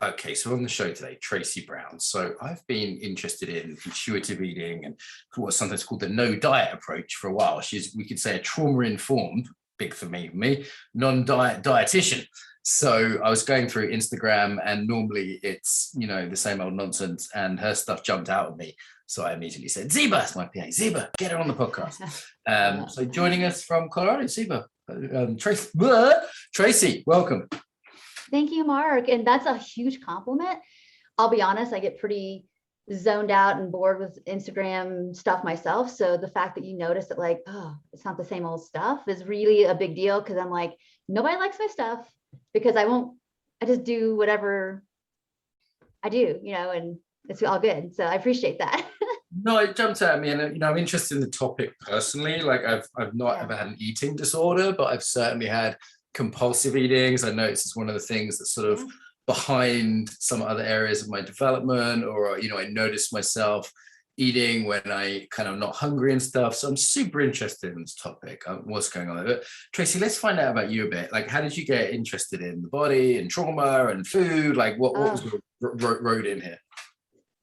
Okay, so on the show today, Tracy Brown. So I've been interested in intuitive eating and what's sometimes called the no diet approach for a while. She's, we could say, a trauma-informed, big for me, non-diet dietitian. So I was going through Instagram and normally it's, you know, the same old nonsense, and her stuff jumped out at me. So I immediately said, Zeba, it's my PA, Zeba, get her on the podcast. So joining us from Colorado, Zeba, Tracy, welcome. Thank you, Mark. And that's a huge compliment. I'll be honest, I get pretty zoned out and bored with Instagram stuff myself. So the fact that you notice that, like, oh, it's not the same old stuff is really a big deal, because I'm like, nobody likes my stuff because I just do whatever I do, you know, and it's all good. So I appreciate that. No, it jumped out at me, and you know, I'm interested in the topic personally. Like I've not ever had an eating disorder, but I've certainly had compulsive eatings. I noticed it's one of the things that's sort of behind some other areas of my development, or, you know, I noticed myself eating when I kind of not hungry and stuff. So I'm super interested in this topic. What's going on there? Tracy, let's find out about you a bit. Like, how did you get interested in the body and trauma and food? Like, what was your road in here?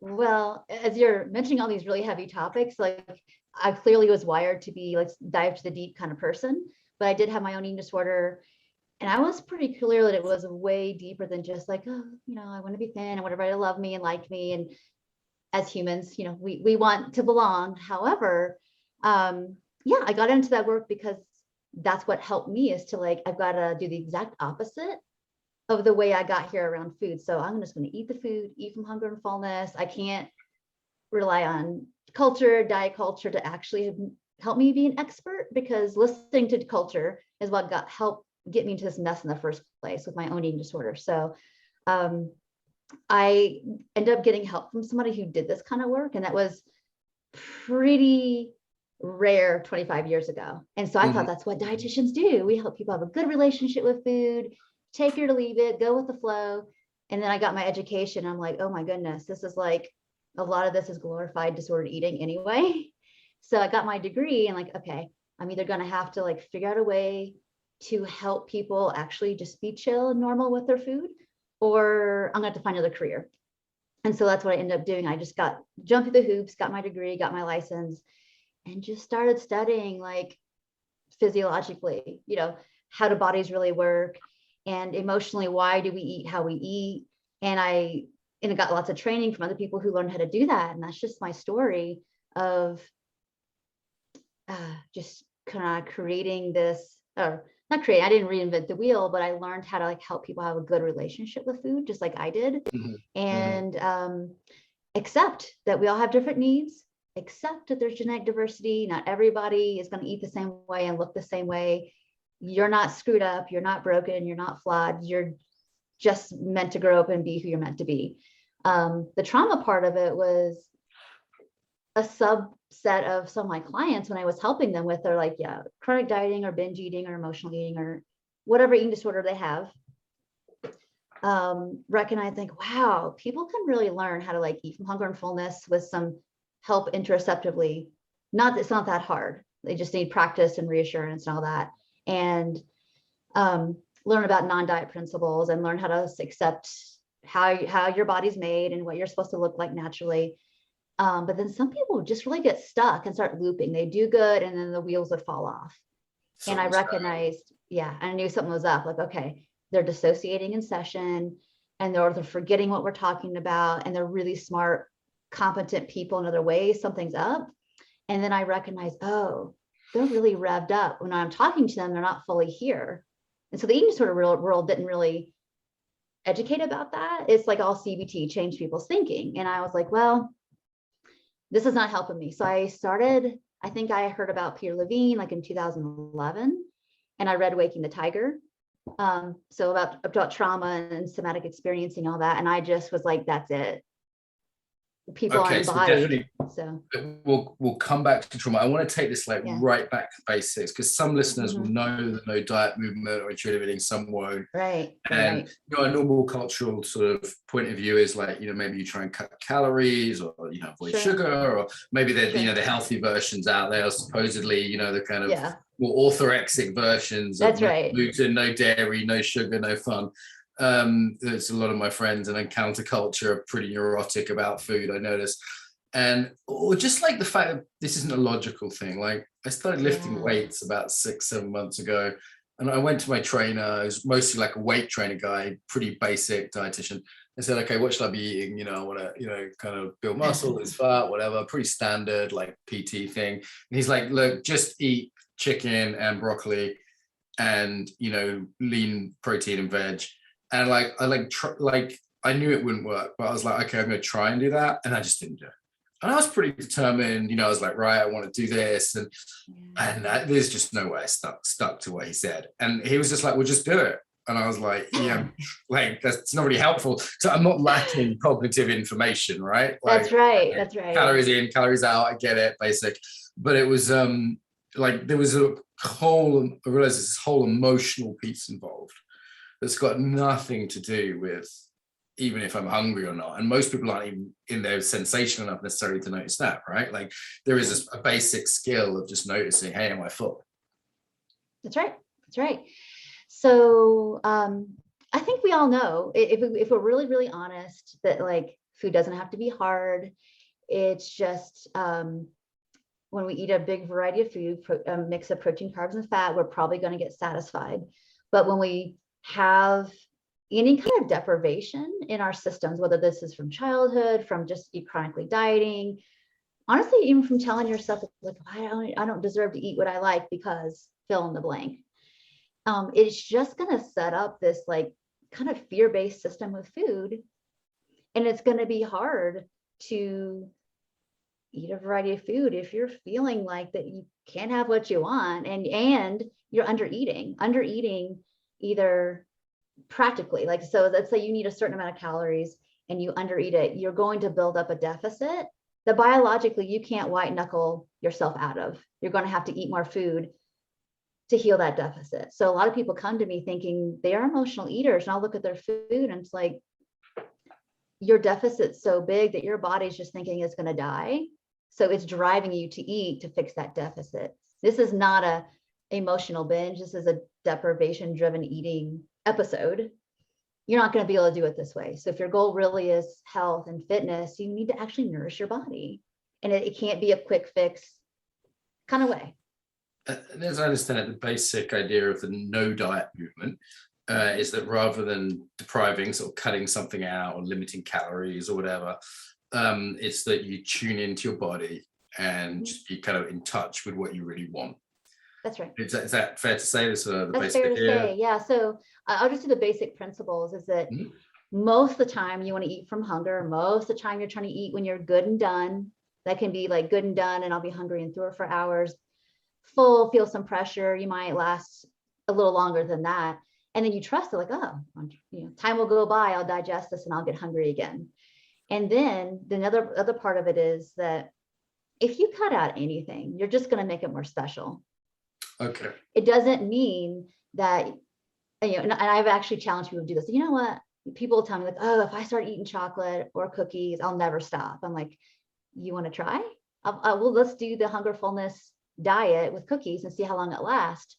Well, as you're mentioning all these really heavy topics, like, I clearly was wired to be like dive to the deep kind of person, but I did have my own eating disorder. And I was pretty clear that it was way deeper than just like, oh, you know, I want to be thin, I want everybody to love me and like me. And as humans, you know, we want to belong. However, I got into that work because that's what helped me, is to, like, I've got to do the exact opposite of the way I got here around food. So I'm just going to eat the food, eat from hunger and fullness. I can't rely on diet culture to actually help me be an expert, because listening to culture is what helped get me into this mess in the first place with my own eating disorder. So I ended up getting help from somebody who did this kind of work, and that was pretty rare 25 years ago. And so I thought that's what dietitians do. We help people have a good relationship with food, take it or leave it, go with the flow. And then I got my education. I'm like, oh my goodness, this is like, a lot of this is glorified disordered eating anyway. So I got my degree and, like, okay, I'm either going to have to, like, figure out a way to help people actually just be chill and normal with their food, or I'm going to have to find another career. And so that's what I ended up doing. I just jumped through the hoops, got my degree, got my license, and just started studying, like, physiologically, you know, how do bodies really work, and emotionally, why do we eat how we eat? And I got lots of training from other people who learned how to do that. And that's just my story of just kind of creating this, or not creating, I didn't reinvent the wheel, but I learned how to, like, help people have a good relationship with food, just like I did. And accept that we all have different needs, accept that there's genetic diversity. Not everybody is going to eat the same way and look the same way. You're not screwed up, you're not broken, you're not flawed, you're just meant to grow up and be who you're meant to be. The trauma part of it was a subset of some of my clients when I was helping them with their, like, chronic dieting or binge eating or emotional eating or whatever eating disorder they have. Recognize, think, wow, people can really learn how to, like, eat from hunger and fullness with some help interoceptively. It's not that hard. They just need practice and reassurance and all that. And learn about non-diet principles and learn how to accept how your body's made and what you're supposed to look like naturally. But then some people just really get stuck and start looping. They do good, and then the wheels would fall off. And I recognized, I knew something was up. Like, okay, they're dissociating in session, and they're forgetting what we're talking about, and they're really smart, competent people in other ways. Something's up. And then I recognized, oh, they're really revved up. When I'm talking to them, they're not fully here. And so the eating disorder world didn't really educate about that. It's like all CBT, change people's thinking. And I was like, well, this is not helping me. So I started, I think I heard about Peter Levine like in 2011, and I read Waking the Tiger. So about trauma and somatic experiencing, all that. And I just was like, that's it. People are embodied. So we'll come back to trauma. I want to take this right back to basics, because some listeners will know the no diet movement or intuitive eating, some won't. Right. And you know, a normal cultural sort of point of view is like, you know, maybe you try and cut calories, or, you know, avoid sugar, or maybe there's you know, the healthy versions out there, supposedly, you know, the kind of more orthorexic versions. That's of no gluten, no dairy, no sugar, no fun. There's a lot of my friends and counterculture are pretty neurotic about food, I noticed. And or just like the fact that this isn't a logical thing. Like I started lifting weights about 6-7 months ago, and I went to my trainer, who's mostly like a weight trainer guy, pretty basic dietitian. I said, okay, what should I be eating? You know, I want to, you know, kind of build muscle, lose fat, whatever, pretty standard like PT thing. And he's like, look, just eat chicken and broccoli and, you know, lean protein and veg. And like, I knew it wouldn't work, but I was like, okay, I'm going to try and do that. And I just didn't do it. And I was pretty determined, you know, I was like, right, I want to do this. And there's just no way I stuck to what he said. And he was just like, well, just do it. And I was like, yeah, like that's not really helpful. So I'm not lacking cognitive information, right? Like, that's right. That's right. Calories in, calories out. I get it, basic. But it was like there was I realized this whole emotional piece involved that's got nothing to do with even if I'm hungry or not. And most people aren't even in there sensational enough necessarily to notice that, right? Like there is a basic skill of just noticing, hey, am I full? That's right. That's right. So I think we all know, if we're really, really honest, that like food doesn't have to be hard. It's just when we eat a big variety of food, a mix of protein, carbs, and fat, we're probably going to get satisfied. But when we have any kind of deprivation in our systems, whether this is from childhood, from just chronically dieting, honestly, even from telling yourself like, I don't deserve to eat what I like because fill in the blank. It's just going to set up this like kind of fear-based system with food. And it's going to be hard to eat a variety of food if you're feeling like that you can't have what you want and you're under eating either practically, like, so let's say you need a certain amount of calories and you under eat it, you're going to build up a deficit that biologically you can't white knuckle yourself out of. You're going to have to eat more food to heal that deficit. So a lot of people come to me thinking they are emotional eaters, and I'll look at their food and it's like, your deficit's so big that your body's just thinking it's going to die. So it's driving you to eat to fix that deficit. This is not a emotional binge. This is a deprivation driven eating episode. You're not going to be able to do it this way. So if your goal really is health and fitness, you need to actually nourish your body. And it can't be a quick fix kind of way. As I understand it, the basic idea of the no diet movement is that rather than depriving, sort of cutting something out or limiting calories or whatever, it's that you tune into your body and just be kind of in touch with what you really want. That's right. Is that fair to say? This the That's basic fair idea? to say. Yeah. So I'll just do the basic principles. Is that most of the time you want to eat from hunger. Most of the time you're trying to eat when you're good and done. That can be like good and done, and I'll be hungry in 3 or 4 hours. Full, feel some pressure. You might last a little longer than that. And then you trust it, like, oh, time will go by, I'll digest this and I'll get hungry again. And then the other part of it is that if you cut out anything, you're just going to make it more special. Okay. It doesn't mean that, and I've actually challenged people to do this. You know what? People tell me like, oh, if I start eating chocolate or cookies, I'll never stop. I'm like, you want to try? Well, let's do the hunger fullness diet with cookies and see how long it lasts.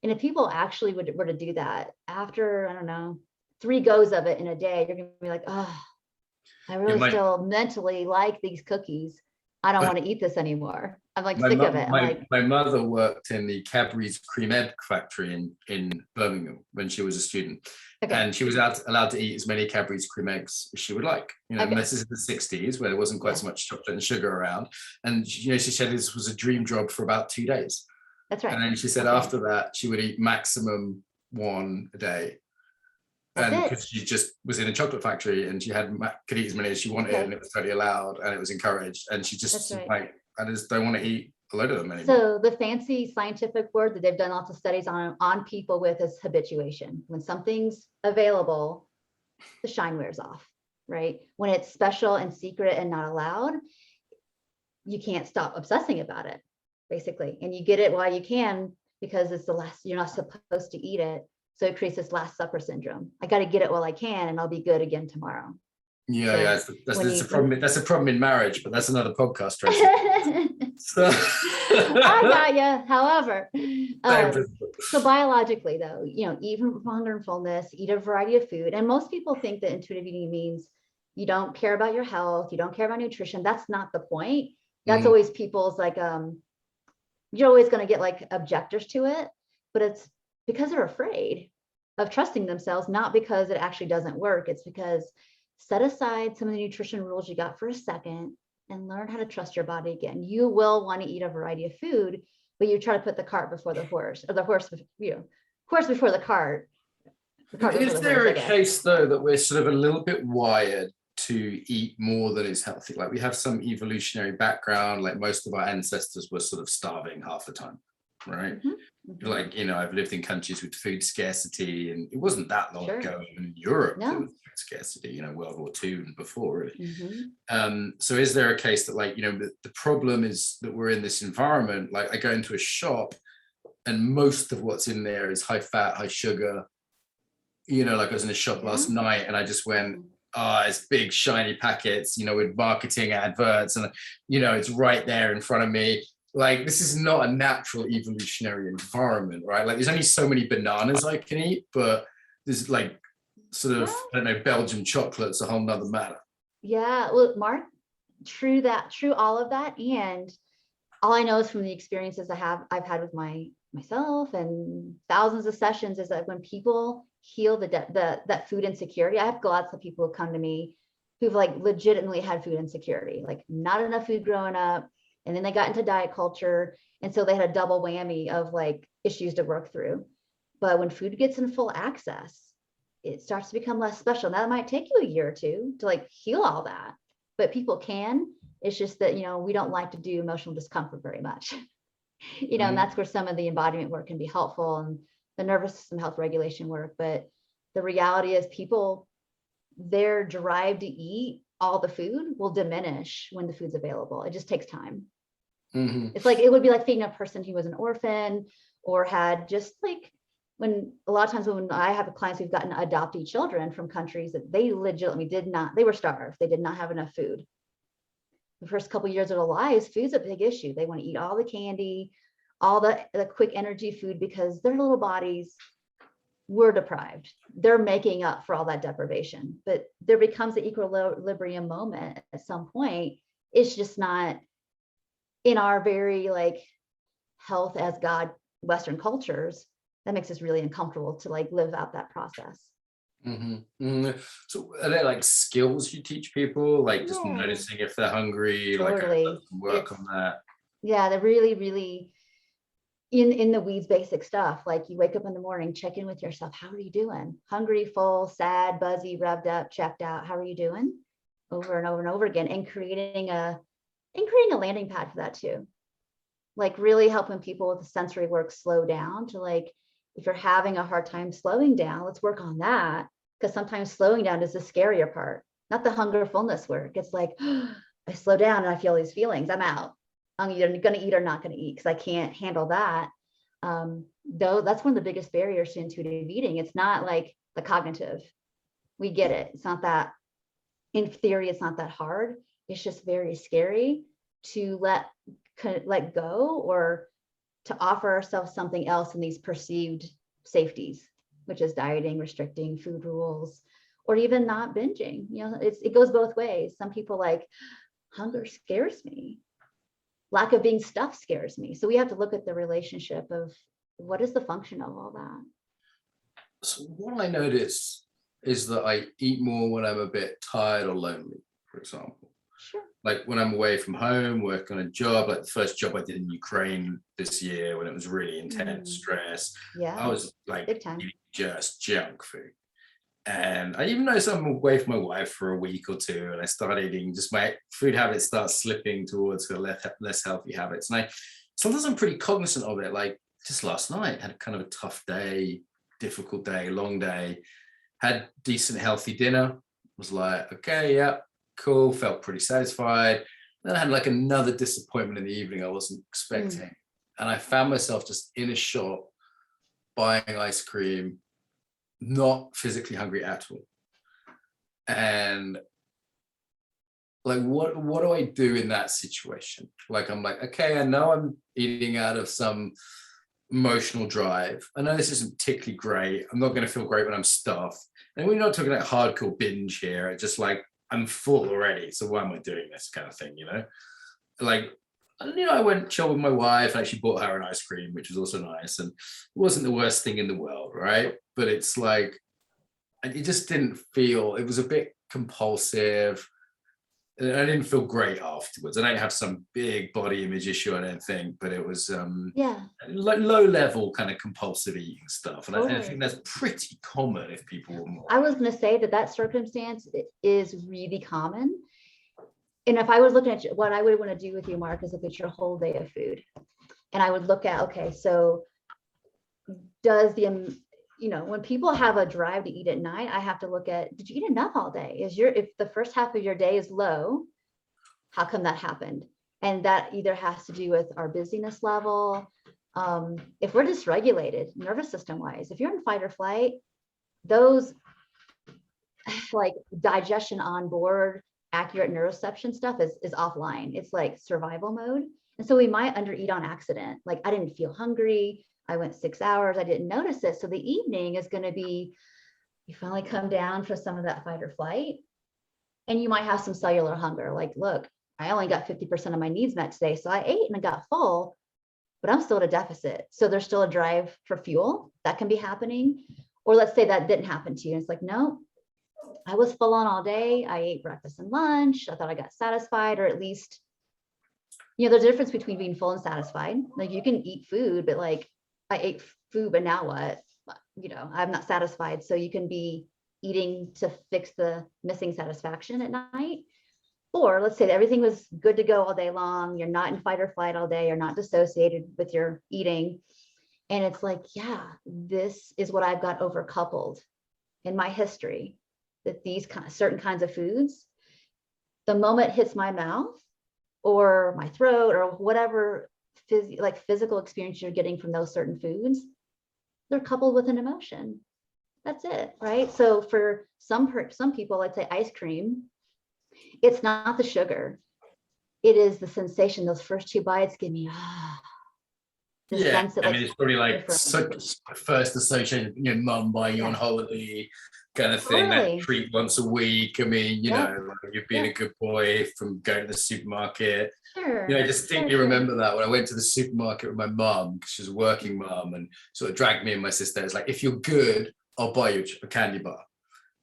And if people actually were to do that after, I don't know, 3 goes of it in a day, you're going to be like, oh, I really still mentally like these cookies. I don't want to eat this anymore. I'm like sick of it. My mother worked in the Cadbury's cream egg factory in Birmingham when she was a student. Okay. And she was allowed to eat as many Cadbury's cream eggs as she would like. And this is the 60s where there wasn't quite so much chocolate and sugar around. And she said this was a dream job for about 2 days. That's right. And then she said after that, she would eat maximum 1 a day. And because she just was in a chocolate factory and she could eat as many as she wanted, and it was totally allowed and it was encouraged. And she just like, I just don't want to eat a load of them anymore. So the fancy scientific word that they've done lots of studies on people with is habituation. When something's available, the shine wears off, right? When it's special and secret and not allowed, you can't stop obsessing about it, basically. And you get it while you can because it's the last, you're not supposed to eat it. So it creates this Last Supper syndrome. I got to get it while I can and I'll be good again tomorrow. Yeah, So yeah, that's a problem. That's a problem in marriage, but that's another podcast, Tracy. So I got you. However, Same so biologically, though, eat from hunger and fullness, eat a variety of food. And most people think that intuitive eating means you don't care about your health, you don't care about nutrition. That's not the point. That's always people's like, you're always going to get like objectors to it, but it's because they're afraid of trusting themselves, not because it actually doesn't work. It's because set aside some of the nutrition rules you got for a second and learn how to trust your body again. You will want to eat a variety of food, but you try to put the cart before the horse, or the horse, horse before the cart. Is there a case though that we're sort of a little bit wired to eat more than is healthy? Like we have some evolutionary background, like most of our ancestors were sort of starving half the time, right? Like, I've lived in countries with food scarcity, and it wasn't that long ago in Europe there was food scarcity, World War II and before, really. So is there a case that like, the problem is that we're in this environment, like I go into a shop and most of what's in there is high fat, high sugar, like I was in a shop last night and I just went, it's big shiny packets, with marketing adverts, and it's right there in front of me. Like, this is not a natural evolutionary environment, right? Like there's only so many bananas I can eat, but there's like sort of, I don't know, Belgian chocolate's a whole nother matter. Yeah, well, Mark, true all of that. And all I know is from the experiences I've had with myself and thousands of sessions is that when people heal that food insecurity, I have lots of people who come to me who've like legitimately had food insecurity, like not enough food growing up. And then they got into diet culture. And so they had a double whammy of like issues to work through. But when food gets in full access, it starts to become less special. Now, that might take you a year or two to like heal all that, but people can. It's just that, we don't like to do emotional discomfort very much, and that's where some of the embodiment work can be helpful and the nervous system health regulation work. But the reality is their drive to eat all the food will diminish when the food's available. It just takes time. It's like, it would be like feeding a person who was an orphan or had just like, when a lot of times when I have clients who've gotten adoptee children from countries that they legitimately they were starved. They did not have enough food. The first couple of years of their lives, food's a big issue. They want to eat all the candy, all the quick energy food because their little bodies were deprived. They're making up for all that deprivation, but there becomes an equilibrium moment at some point. It's just not in our very like health as God Western cultures. That makes us really uncomfortable to like live out that process. So are there like skills you teach people, like just noticing if they're hungry, totally. like work on that? Yeah, they're really, really in the weeds, basic stuff. Like you wake up in the morning, check in with yourself. How are you doing? Hungry, full, sad, buzzy, revved up, checked out. How are you doing? Over and over and over again, and creating a landing pad for that too. Like really helping people with the sensory work slow down to like, if you're having a hard time slowing down, let's work on that. Because sometimes slowing down is the scarier part, not the hunger fullness work. It's like, I slow down and I feel these feelings. I'm out. I'm either going to eat or not going to eat because I can't handle that. Though that's one of the biggest barriers to intuitive eating. It's not like the cognitive. We get it. It's not that, in theory, it's not that hard. It's just very scary to let go or to offer ourselves something else in these perceived safeties, which is dieting, restricting, food rules, or even not binging. It goes both ways. Some people like, hunger scares me. Lack of being stuffed scares me. So we have to look at the relationship of what is the function of all that. So what I notice is that I eat more when I'm a bit tired or lonely, for example. Sure. Like when I'm away from home, working on a job, like the first job I did in Ukraine this year when it was really intense stress. Yeah. I was like big time. eating just junk food. And I even noticed I'm away from my wife for a week or two, and I started eating, just my food habits start slipping towards her less healthy habits. And sometimes I'm pretty cognizant of it. Like just last night, had kind of a tough day, difficult day, long day, had decent healthy dinner, was like, okay, yeah, cool, felt pretty satisfied. Then I had like another disappointment in the evening I wasn't expecting. And I found myself just in a shop buying ice cream, not physically hungry at all. And like what do I do in that situation? Like, I'm like, okay, I know I'm eating out of some emotional drive. I know this isn't particularly great. I'm not going to feel great when I'm stuffed. And we're not talking like hardcore binge here. It's just like, I'm full already. So why am I doing this kind of thing, you know? Like, you know, I went chill with my wife. I actually bought her an ice cream, which was also nice. And it wasn't the worst thing in the world, right? But it's like, it just didn't feel, it was a bit compulsive. And I didn't feel great afterwards. I don't have some big body image issue, I don't think, but it was like low level kind of compulsive eating stuff. And I think that's pretty common if people were more. I was going to say that circumstance is really common. And if I was looking at what I would want to do with you, Mark, is look at your whole day of food. And I would look at, okay, so does you know, when people have a drive to eat at night, I have to look at, did you eat enough all day? If the first half of your day is low, how come that happened? And that either has to do with our busyness level. If we're dysregulated, nervous system wise, if you're in fight or flight, those like digestion on board, accurate neuroception stuff is offline. It's like survival mode. And so we might undereat on accident. Like, I didn't feel hungry. I went 6 hours. I didn't notice it. So the evening is going to be, you finally come down for some of that fight or flight, and you might have some cellular hunger. Like, look, I only got 50% of my needs met today. So I ate and I got full, but I'm still at a deficit. So there's still a drive for fuel that can be happening. Or let's say that didn't happen to you. And it's like, no, I was full on all day. I ate breakfast and lunch. I thought I got satisfied, or at least, you know, there's a difference between being full and satisfied. Like, you can eat food, but like, I ate food, but now what? You know, I'm not satisfied. So you can be eating to fix the missing satisfaction at night. Or let's say that everything was good to go all day long. You're not in fight or flight all day. You're not dissociated with your eating. And it's like, yeah, this is what I've got overcoupled in my history, that these certain kinds of foods, the moment it hits my mouth or my throat or whatever physical experience you're getting from those certain foods, they're coupled with an emotion. That's it, right? So for some people, let's say ice cream, it's not the sugar, it is the sensation. Those first 2 bites give me sense that, I mean, it's probably like first association, you know, mum buying you on holiday kind of thing, that treat once a week. I mean, you know, like you've been a good boy from going to the supermarket. Sure. You know, I distinctly remember that when I went to the supermarket with my mum, because she was a working mum, and sort of dragged me and my sister. It's like, if you're good, I'll buy you a candy bar,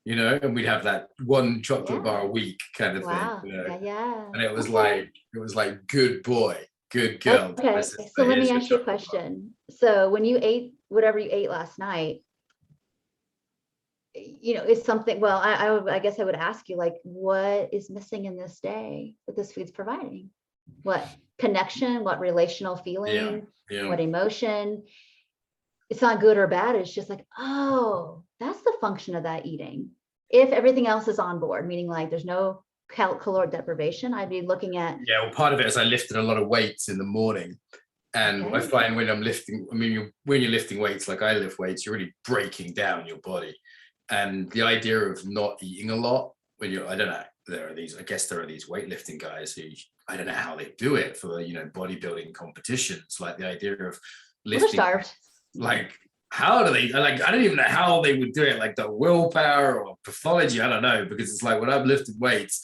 you know, and we'd have that one chocolate bar a week kind of thing, you know? And it was like, good boy, good girl. Okay, so let me ask you a question. So when you ate whatever you ate last night, you know, it's something, well, I guess I would ask you, like, what is missing in this day that this food's providing? What connection, what relational feeling, what emotion? It's not good or bad. It's just like, oh, that's the function of that eating. If everything else is on board, meaning like there's no caloric deprivation, I'd be looking at. Yeah, well, part of it is I lifted a lot of weights in the morning. And I find when I'm lifting, I mean, when you're lifting weights, like I lift weights, you're really breaking down your body. And the idea of not eating a lot when you're, I don't know, I guess there are these weightlifting guys who, I don't know how they do it for, you know, bodybuilding competitions. Like the idea of lifting, like, how do they, like, I don't even know how they would do it, like the willpower or pathology, I don't know, because it's like when I've lifted weights,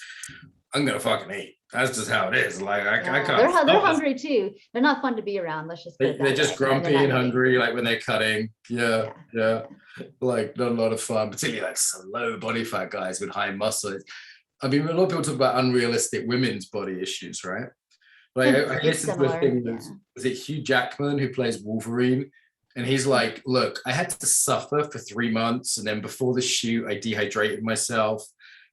I'm going to fucking eat. That's just how it is. Like, I can't. They're hungry too. They're not fun to be around. Let's just. They're just grumpy and hungry, like when they're cutting. Yeah. Like not a lot of fun, particularly like some low body fat guys with high muscle. I mean, a lot of people talk about unrealistic women's body issues, right? Like I listened to a thing. Was it Hugh Jackman who plays Wolverine? And he's like, look, I had to suffer for 3 months, and then before the shoot, I dehydrated myself.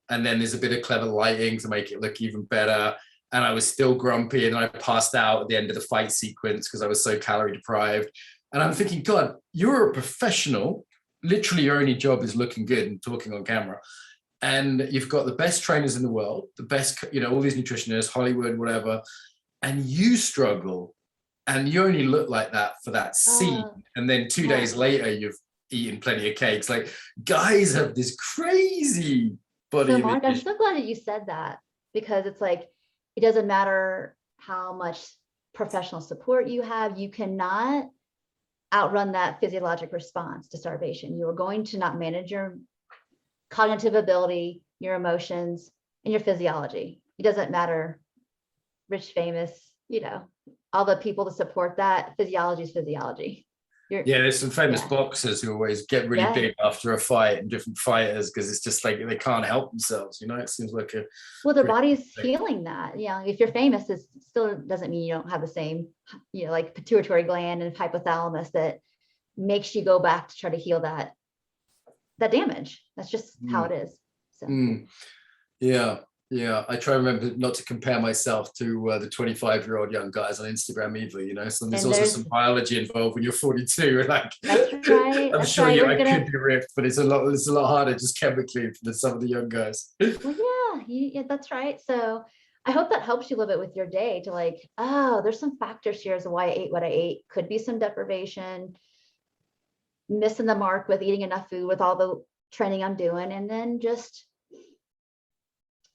And then there's a bit of clever lighting to make it look even better. And I was still grumpy, and I passed out at the end of the fight sequence because I was so calorie deprived. And I'm thinking, God, you're a professional. Literally, your only job is looking good and talking on camera. And you've got the best trainers in the world, the best, you know, all these nutritionists, Hollywood, whatever. And you struggle. And you only look like that for that scene. And then 2 days later, you've eaten plenty of cakes. Like, guys have this crazy body. So Mark, I'm so glad that you said that, because it's like, it doesn't matter how much professional support you have, you cannot outrun that physiologic response to starvation. You are going to not manage your cognitive ability, your emotions, and your physiology. It doesn't matter, rich, famous, all the people to support that. Physiology is physiology. There's some famous boxers who always get really big after a fight, and different fighters, because it's just like they can't help themselves. It seems like their body's healing that. If you're famous, it still doesn't mean you don't have the same, like pituitary gland and hypothalamus that makes you go back to try to heal that damage. That's just how it is. So. Yeah, I try to remember not to compare myself to the 25-year-old young guys on Instagram either, so there's also some biology involved when you're 42. Like, that's right. I'm sure I could be ripped, but it's a lot harder just chemically than some of the young guys. Well, yeah, that's right. So I hope that helps you a little bit with your day to like, oh, there's some factors here as to why I ate what I ate. Could be some deprivation, missing the mark with eating enough food with all the training I'm doing, and then just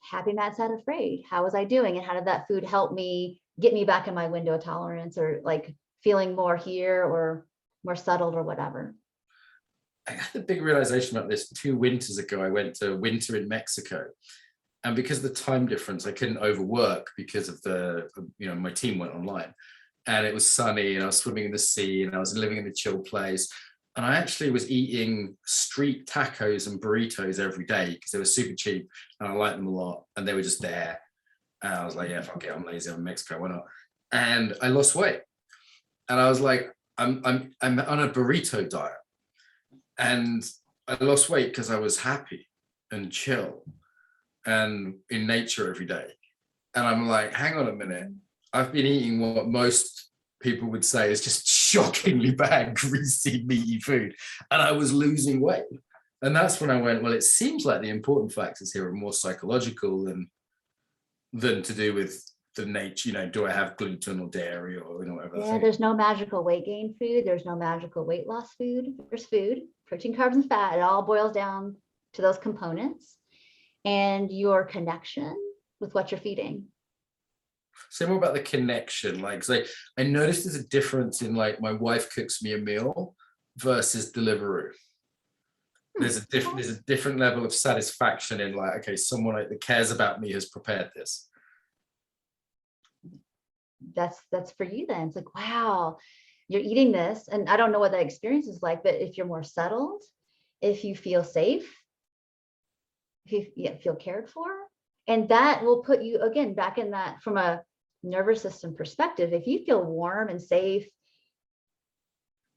happy, mad, sad, afraid. How was I doing? And how did that food help me get me back in my window of tolerance, or like feeling more here or more settled or whatever? I had a big realization about this 2 winters ago. I went to winter in Mexico. And because of the time difference, I couldn't overwork because of my team went online. And it was sunny, and I was swimming in the sea, and I was living in a chill place. And I actually was eating street tacos and burritos every day because they were super cheap and I liked them a lot. And they were just there. And I was like, yeah, fuck it, I'm lazy, I'm in Mexico, why not? And I lost weight. And I was like, I'm on a burrito diet. And I lost weight because I was happy and chill and in nature every day. And I'm like, hang on a minute. I've been eating what most people would say is just shockingly bad, greasy, meaty food. And I was losing weight. And that's when I went, well, it seems like the important factors here are more psychological than to do with the nature, do I have gluten or dairy or whatever. Yeah, there's no magical weight gain food. There's no magical weight loss food. There's food, protein, carbs, and fat. It all boils down to those components and your connection with what you're feeding. Say more about the connection. Like, I noticed there's a difference in like my wife cooks me a meal versus Deliveroo. There's a different level of satisfaction in like, okay, someone that cares about me has prepared this. That's for you then. It's like, wow, you're eating this. And I don't know what that experience is like, but if you're more settled, if you feel safe, if you feel cared for, and that will put you again back in that from a nervous system perspective. If you feel warm and safe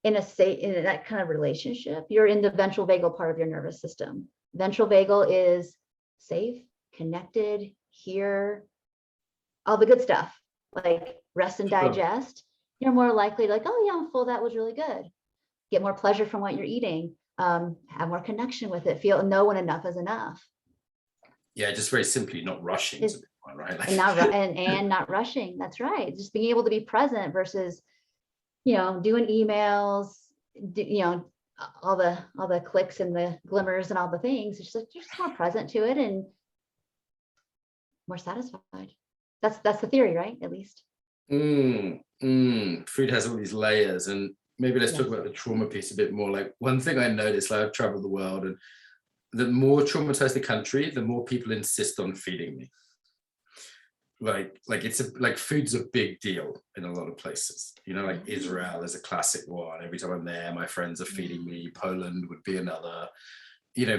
in that kind of relationship, you're in the ventral vagal part of your nervous system. Ventral vagal is safe, connected, here, all the good stuff, like rest and digest. You're more likely to like, oh yeah, I'm full, that was really good. Get more pleasure from what you're eating, have more connection with it, know when enough is enough. Yeah, just very simply not rushing is a big one, right? Like, and not rushing. That's right. Just being able to be present versus, doing emails, all the clicks and the glimmers and all the things. It's just like you're just more present to it and more satisfied. That's the theory, right? At least. Food has all these layers, and maybe let's talk about the trauma piece a bit more. Like, one thing I noticed, like, I've traveled the world, and the more traumatized the country, the more people insist on feeding me. Like food's a big deal in a lot of places. Like Israel is a classic one. Every time I'm there, my friends are feeding me. Poland would be another.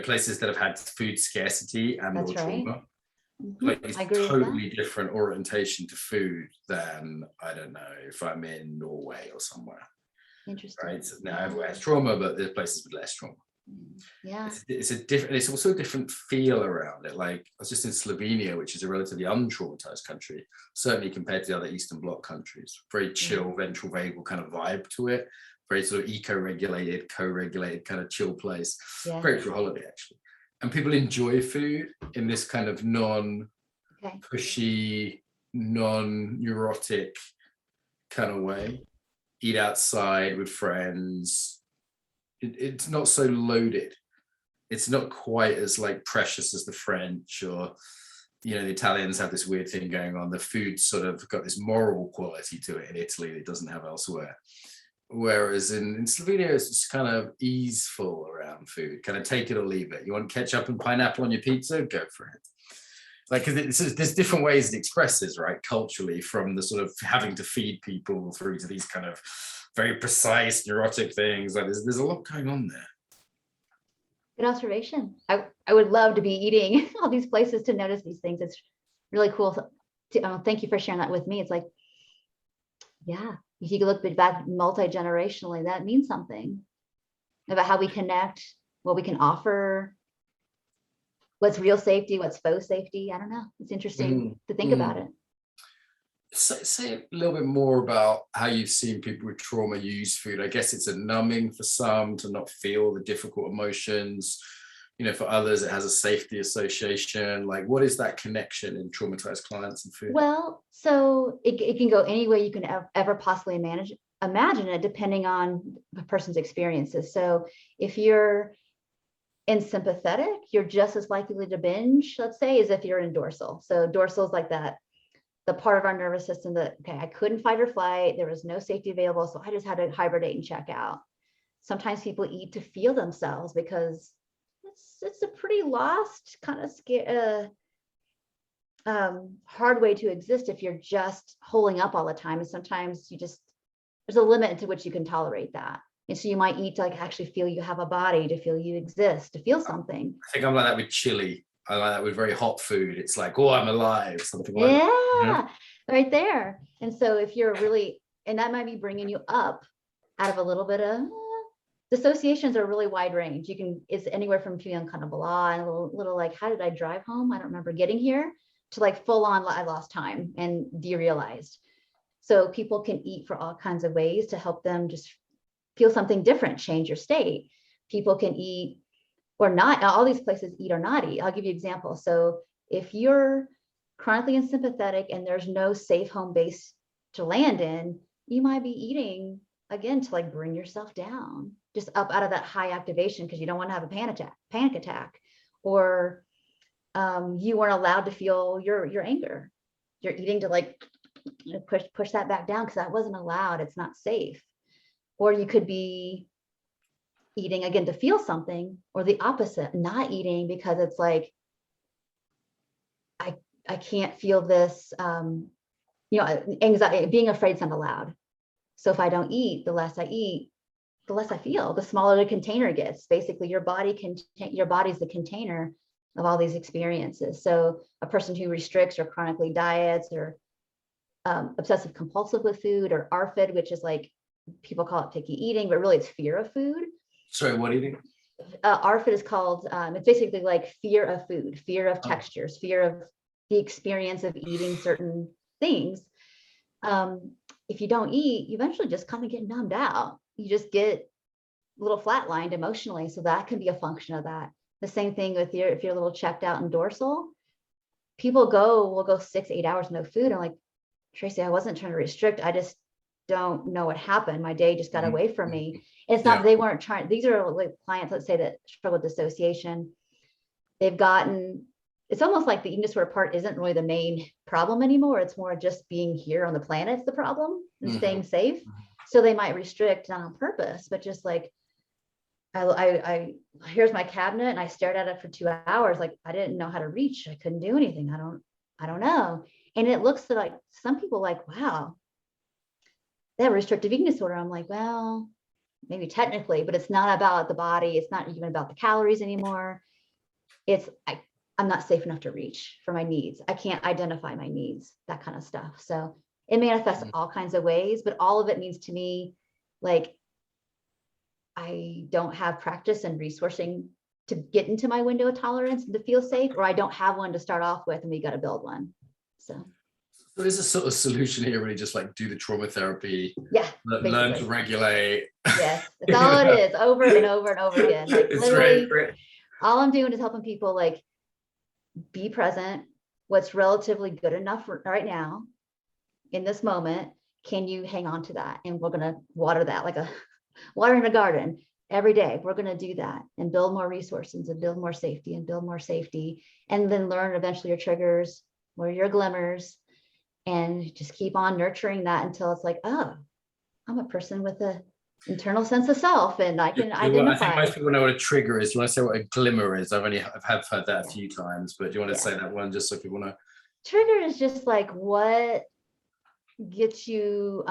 Places that have had food scarcity and or trauma. Like, it's totally different orientation to food than, I don't know, if I'm in Norway or somewhere. Interesting. Right. So now everywhere has trauma, but there's places with less trauma. Yeah, it's also a different feel around it. Like, I was just in Slovenia, which is a relatively untraumatized country, certainly compared to the other Eastern Bloc countries. Very chill, ventral vagal kind of vibe to it. Very sort of eco-regulated, co-regulated kind of chill place. Great for a holiday, actually. And people enjoy food in this kind of non-pushy, non-neurotic kind of way. Eat outside with friends. It's not so loaded. It's not quite as like precious as the French or you know, the Italians have this weird thing going on. The food sort of got this moral quality to it in Italy that it doesn't have elsewhere. Whereas in Slovenia, it's just kind of easeful around food, kind of take it or leave it. You want ketchup and pineapple on your pizza? Go for it. Like, because there's different ways it expresses, right, culturally, from the sort of having to feed people through to these kind of very precise neurotic things. Like there's a lot going on there. Good observation. I would love to be eating all these places to notice these things. It's really cool. Thank you for sharing that with me. It's like, yeah, if you can look back multi-generationally, that means something about how we connect, what we can offer, what's real safety, what's faux safety. I don't know. It's interesting to think about it. Say a little bit more about how you've seen people with trauma use food. I guess it's a numbing for some to not feel the difficult emotions. You know, for others, it has a safety association. Like, what is that connection in traumatized clients and food? Well, so it can go any way you can ever possibly imagine it, depending on the person's experiences. So if you're in sympathetic, you're just as likely to binge, let's say, as if you're in dorsal. So dorsal is like that, the part of our nervous system that, okay, I couldn't fight or flight. There was no safety available. So I just had to hibernate and check out. Sometimes people eat to feel themselves because it's a pretty lost kind of hard way to exist if you're just holding up all the time. And sometimes there's a limit to which you can tolerate that. And so you might eat to like actually feel you have a body, to feel you exist, to feel something. I think I'm like that with chili. I like that with very hot food. It's like, oh, I'm alive, something like that. You know? Right there. And so if you're really, and that might be bringing you up out of a little bit of, dissociations are really wide range. It's anywhere from feeling kind of blah and a little like, how did I drive home? I don't remember getting here, to like full on, I lost time and derealized. So people can eat for all kinds of ways to help them just feel something different, change your state. People can eat or not. All these places eat or not eat. I'll give you an example. So if you're chronically unsympathetic and there's no safe home base to land in, you might be eating again to like bring yourself down, just up out of that high activation because you don't want to have a panic attack, or you weren't allowed to feel your anger. You're eating to like push that back down because that wasn't allowed. It's not safe. Or you could be eating again to feel something, or the opposite, not eating because it's like, I can't feel this, anxiety, being afraid is not allowed. So if I don't eat, the less I eat, the less I feel, the smaller the container gets. Basically, your body's the container of all these experiences. So a person who restricts or chronically diets or obsessive compulsive with food, or ARFID, which is like, people call it picky eating, but really it's fear of food. Sorry, what eating? ARFID is called, it's basically like fear of food, fear of textures, fear of the experience of eating certain things. If you don't eat, you eventually just kind of get numbed out. You just get a little flatlined emotionally. So that can be a function of that. The same thing with if you're a little checked out in dorsal, people will go 6-8 hours no food. I'm like, Tracy, I wasn't trying to restrict. I just don't know what happened. My day just got away from me. And it's not, they weren't trying. These are like clients, let's say, that struggle with dissociation. It's almost like the eating disorder part isn't really the main problem anymore. It's more just being here on the planet's the problem and staying safe. So they might restrict not on purpose, but just like, I here's my cabinet and I stared at it for 2 hours. Like I didn't know how to reach. I couldn't do anything. I don't know. And it looks like some people like, wow, they have restrictive eating disorder. I'm like, well, maybe technically, but it's not about the body. It's not even about the calories anymore. It's, I'm not safe enough to reach for my needs. I can't identify my needs, that kind of stuff. So it manifests all kinds of ways, but all of it means to me, like, I don't have practice and resourcing to get into my window of tolerance and to feel safe, or I don't have one to start off with and we got to build one. So there's a sort of solution here, really, just like do the trauma therapy, learn to regulate. Yes, that's all it is, over and over and over again. Like it's literally, great. All I'm doing is helping people like be present. What's relatively good enough right now in this moment? Can you hang on to that? And we're gonna water that like a watering a garden. every day. We're going to do that and build more resources and build more safety and build more safety. And then learn eventually your triggers or your glimmers, and just keep on nurturing that until it's like, oh, I'm a person with a internal sense of self, and I can identify. I think most people know what a trigger is. Do you want to say what a glimmer is? I've heard that a few times, but do you want to say that one just so people know? Trigger is just like what gets you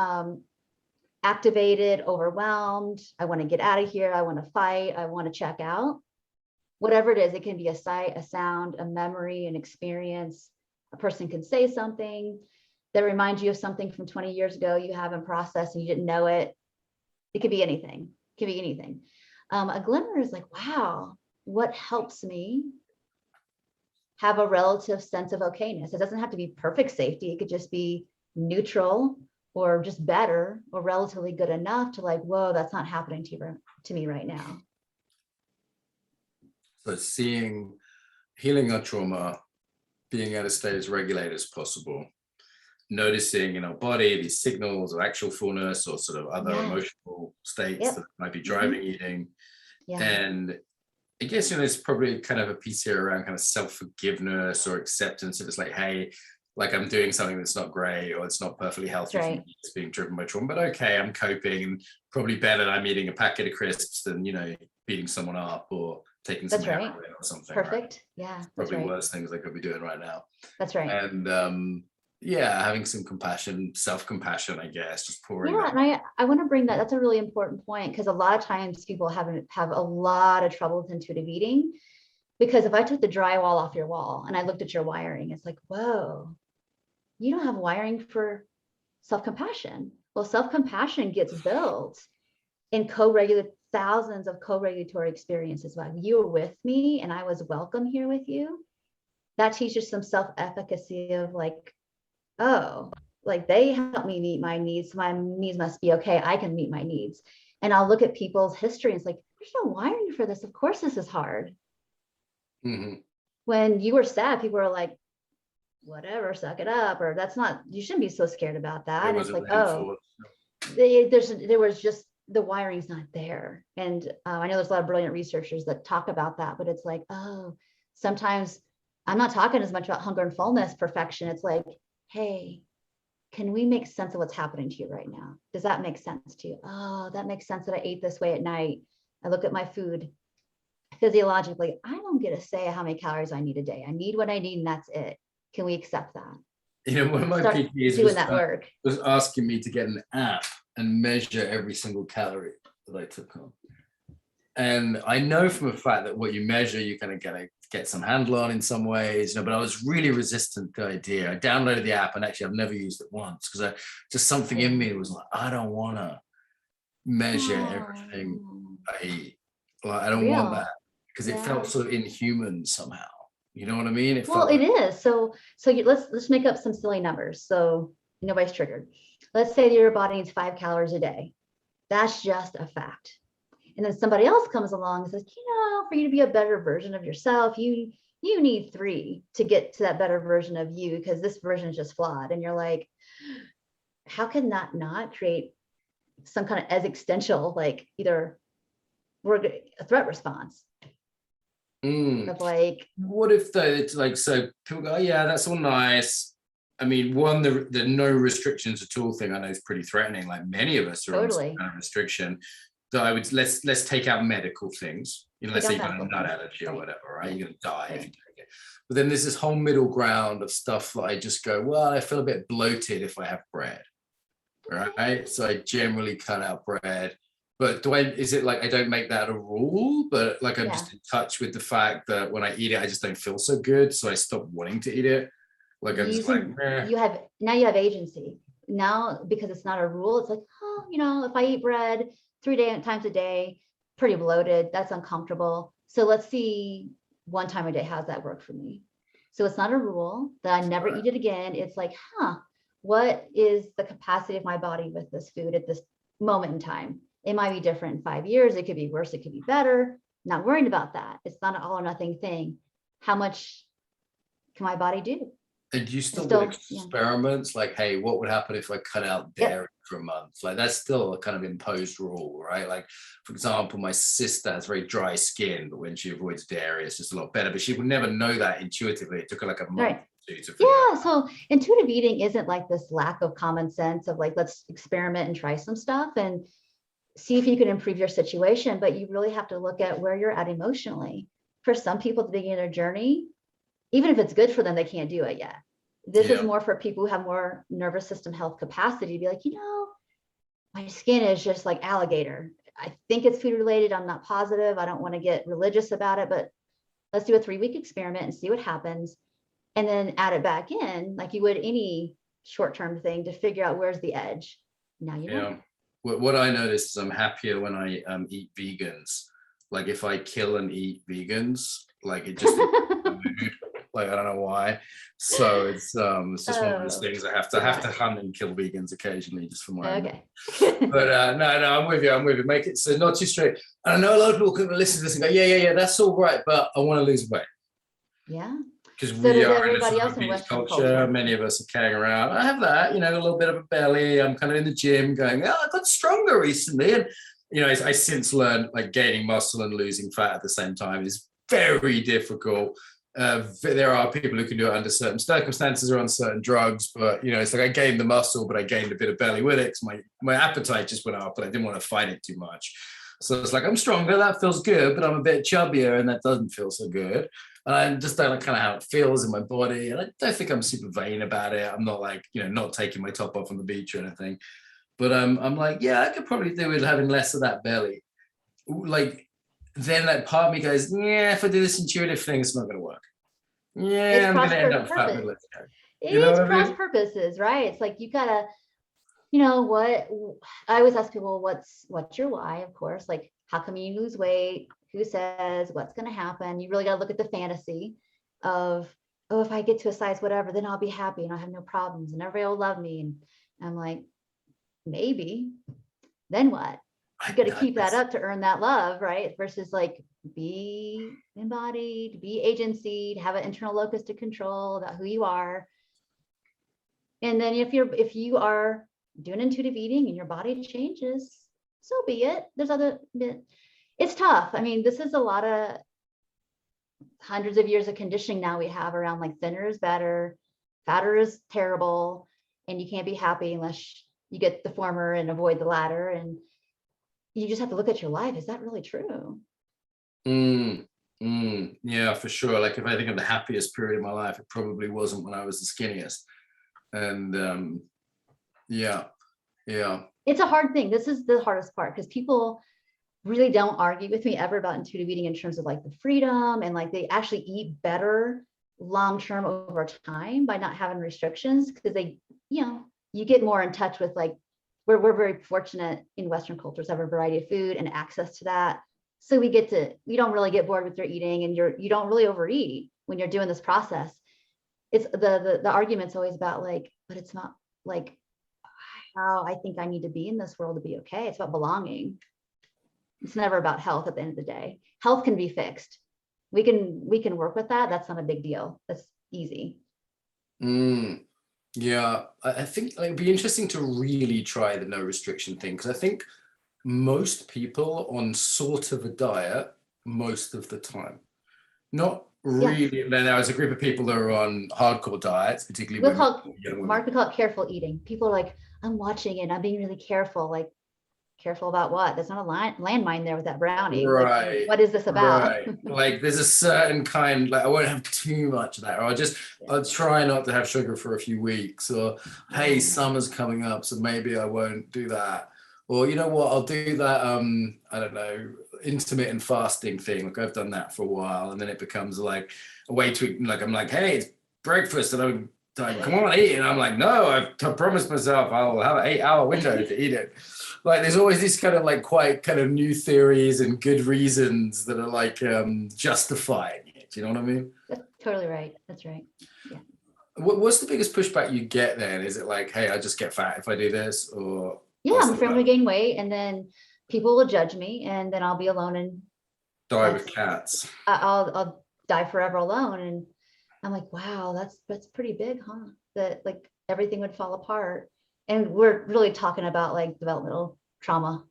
activated, overwhelmed. I want to get out of here. I want to fight. I want to check out. Whatever it is, it can be a sight, a sound, a memory, an experience. A person can say something that reminds you of something from 20 years ago you haven't processed and you didn't know it. It could be anything. It could be anything. A glimmer is like, wow, what helps me have a relative sense of okayness? It doesn't have to be perfect safety. It could just be neutral or just better or relatively good enough to like, whoa, that's not happening to me right now. So healing our trauma, being able to stay as regulated as possible, noticing in our body these signals of actual fullness or sort of other emotional states that might be driving eating. And I guess, it's probably kind of a piece here around kind of self-forgiveness or acceptance. If it's like, hey, like I'm doing something that's not great or it's not perfectly healthy for me, it's being driven by trauma, but okay, I'm coping, and probably better that I'm eating a packet of crisps than, beating someone up or taking some heroin or something. Perfect. Right? Yeah. Probably worse things I could be doing right now. That's right. And having some compassion, self-compassion, I guess, just pouring. Yeah, and I want to bring that. That's a really important point, because a lot of times people have a lot of trouble with intuitive eating, because if I took the drywall off your wall and I looked at your wiring, it's like, whoa, you don't have wiring for self-compassion. Well, self-compassion gets built in thousands of co-regulatory experiences. Like, you were with me and I was welcome here with you. That teaches some self-efficacy of like, oh, like they help me meet my needs. My needs must be okay. I can meet my needs. And I'll look at people's history and it's like, there's no wiring for this. Of course, this is hard. Mm-hmm. When you were sad, people were like, whatever, suck it up. Or that's not, you shouldn't be so scared about that. And it's like, oh, there was just, the wiring's not there. And I know there's a lot of brilliant researchers that talk about that, but it's like, oh, sometimes I'm not talking as much about hunger and fullness perfection. It's like, hey, can we make sense of what's happening to you right now? Does that make sense to you? Oh, that makes sense that I ate this way at night. I look at my food physiologically. I don't get to say how many calories I need a day. I need what I need, and that's it. Can we accept that? One of my PTs was asking me to get an app and measure every single calorie that I took on. And I know from a fact that what you measure, you kind of get some handle on in some ways, but I was really resistant to the idea. I downloaded the app, and actually I've never used it once, because just something in me was like, I don't want to measure everything I eat. Like, I don't want that, because it felt sort of inhuman somehow. You know what I mean? It is. So let's make up some silly numbers, so nobody's triggered. Let's say that your body needs 5 calories a day. That's just a fact. And then somebody else comes along and says, for you to be a better version of yourself, you need 3 to get to that better version of you, because this version is just flawed. And you're like, how can that not create some kind of existential, like either a threat response? Of like, what if it's like, so people go, yeah, that's all nice. I mean, the no restrictions at all thing I know is pretty threatening. Like, many of us are on some kind of restriction. So I would let's take out medical things. Let's say you've got a nut allergy or whatever, right? You're gonna die if you take it. But then there's this whole middle ground of stuff that I just go, well, I feel a bit bloated if I have bread, right? So I generally cut out bread. But is it like I don't make that a rule, but like I'm just in touch with the fact that when I eat it, I just don't feel so good, so I stop wanting to eat it. Like I'm just like, you have agency now, because it's not a rule. It's like, if I eat bread 3 times a day, pretty bloated, that's uncomfortable. So let's see, 1 time a day, how's that work for me? So it's not a rule that I never eat it again. It's like, what is the capacity of my body with this food at this moment in time? It might be different in 5 years. It could be worse. It could be better. Not worrying about that. It's not an all or nothing thing. How much can my body do? And you still Still, did yeah. experiments like, hey, what would happen if I cut out Yep. dairy for a month? Like that's still a kind of imposed rule, right? Like, for example, my sister has very dry skin, but when she avoids dairy, it's just a lot better. But she would never know that intuitively. It took her like a month Right. or two to figure Yeah. So intuitive eating isn't like this lack of common sense of like, let's experiment and try some stuff and see if you can improve your situation. But you really have to look at where you're at emotionally. For some people at the beginning of their journey, even if it's good for them, they can't do it yet. This is more for people who have more nervous system health capacity to be like, you know, my skin is just like alligator. I think it's food related. I'm not positive. I don't want to get religious about it, but let's do a 3-week experiment and see what happens. And then add it back in like you would any short-term thing to figure out where's the edge. Now you know. What I noticed is I'm happier when I eat vegans. Like if I kill and eat vegans, like it just like I don't know why. So it's just one of those things I have to hunt and kill vegans occasionally just for my own. But no, I'm with you. Make it so not too straight. And I know a lot of people can listen to this and go, yeah, that's all right, but I want to lose weight. Yeah. Because So we are everybody in else in obese Western culture. Many of us are carrying around. I have that, you know, a little bit of a belly. I'm kind of in the gym going, I got stronger recently. And, you know, I since learned like gaining muscle and losing fat at the same time is very difficult. There are people who can do it under certain circumstances or on certain drugs, but, you know, it's like I gained the muscle, but I gained a bit of belly with it because my appetite just went up, but I didn't want to fight it too much. So it's like, I'm stronger, that feels good, but I'm a bit chubbier and that doesn't feel so good. And I just don't like kind of how it feels in my body. And I don't think I'm super vain about it. I'm not like, you know, not taking my top off on the beach or anything. But I'm like, yeah, I could probably do with having less of that belly. Like, then that part of me goes, yeah, if I do this intuitive thing, it's not going to work. Yeah, I'm going to end up fat with let's go. You know, it's cross purposes, right? It's like you gotta, you know what? I always ask people, what's your why? Of course, like how come you lose weight? Who says what's going to happen? You really got to look at the fantasy of, oh, if I get to a size whatever, then I'll be happy and I'll have no problems and everybody will love me. And I'm like, maybe. Then what? You got to keep that up to earn that love, right? Versus like be embodied, be agency, have an internal locus to control about who you are. And then if you are doing intuitive eating and your body changes, so be it. There's other. It's tough. I mean, this is a lot of hundreds of years of conditioning now we have around like thinner is better, fatter is terrible, and you can't be happy unless you get the former and avoid the latter. And you just have to look at your life. Is that really true? Yeah, for sure. Like if I think of the happiest period of my life, it probably wasn't when I was the skinniest. And yeah. It's a hard thing. This is the hardest part because people really don't argue with me ever about intuitive eating in terms of like the freedom and like they actually eat better long-term over time by not having restrictions because they, you know, you get more in touch with like, we're very fortunate in Western cultures to have a variety of food and access to that. So we don't really get bored with your eating and you don't really overeat when you're doing this process. It's the argument's always about like, but it's not like how I think I need to be in this world to be okay. It's about belonging. It's never about health at the end of the day. Health can be fixed. We can work with that. That's not a big deal. That's easy. Yeah, I think it'd be interesting to really try the no restriction thing because I think most people on sort of a diet most of the time, not really. Yes. Then there's a group of people that are on hardcore diets, particularly Mark, we call it careful eating. People are like, I'm watching it. I'm being really careful. Like, careful about what? There's not a landmine there with that brownie. Right. Like, what is this about? Right. Like there's a certain kind, like I won't have too much of that, or I'll try not to have sugar for a few weeks, or hey, summer's coming up, so maybe I won't do that. Or you know what, I'll do that, I don't know, intermittent fasting thing. Like I've done that for a while, and then it becomes like a way to, like, I'm like, hey, it's breakfast, and I'm like, come on, eat. And I'm like, no, I've promised myself I'll have an 8-hour window to eat it. Like there's always these kind of like quite kind of new theories and good reasons that are like justifying it. Do you know what I mean? That's totally right. That's right. Yeah. What's the biggest pushback you get then? Is it like, hey, I just get fat if I do this, or yeah, I'm afraid I'm gonna gain weight, and then people will judge me, and then I'll be alone and die with cats. I'll die forever alone. And I'm like, wow, that's pretty big, huh? That like everything would fall apart. And we're really talking about like developmental trauma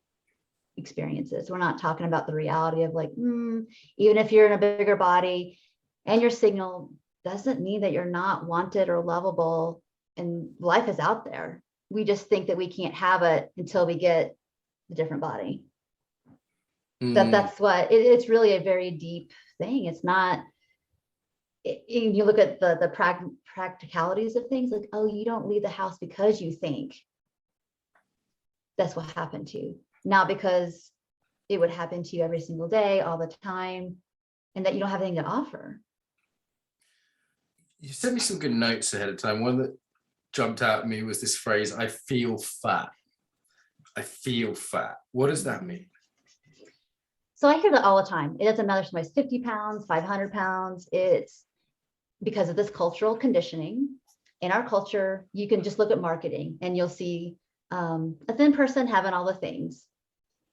experiences. We're not talking about the reality of like, even if you're in a bigger body and your signal doesn't mean that you're not wanted or lovable, and life is out there. We just think that we can't have it until we get a different body. That's what it's really a very deep thing. It's not, you look at the practicalities of things, like, oh, you don't leave the house because you think that's what happened to you, not because it would happen to you every single day, all the time, and that you don't have anything to offer. You sent me some good notes ahead of time. One that jumped out at me was this phrase, I feel fat. I feel fat. What does that mean? So I hear that all the time. It doesn't matter if somebody's 50 pounds, 500 pounds. It's because of this cultural conditioning. In our culture, you can just look at marketing and you'll see a thin person having all the things,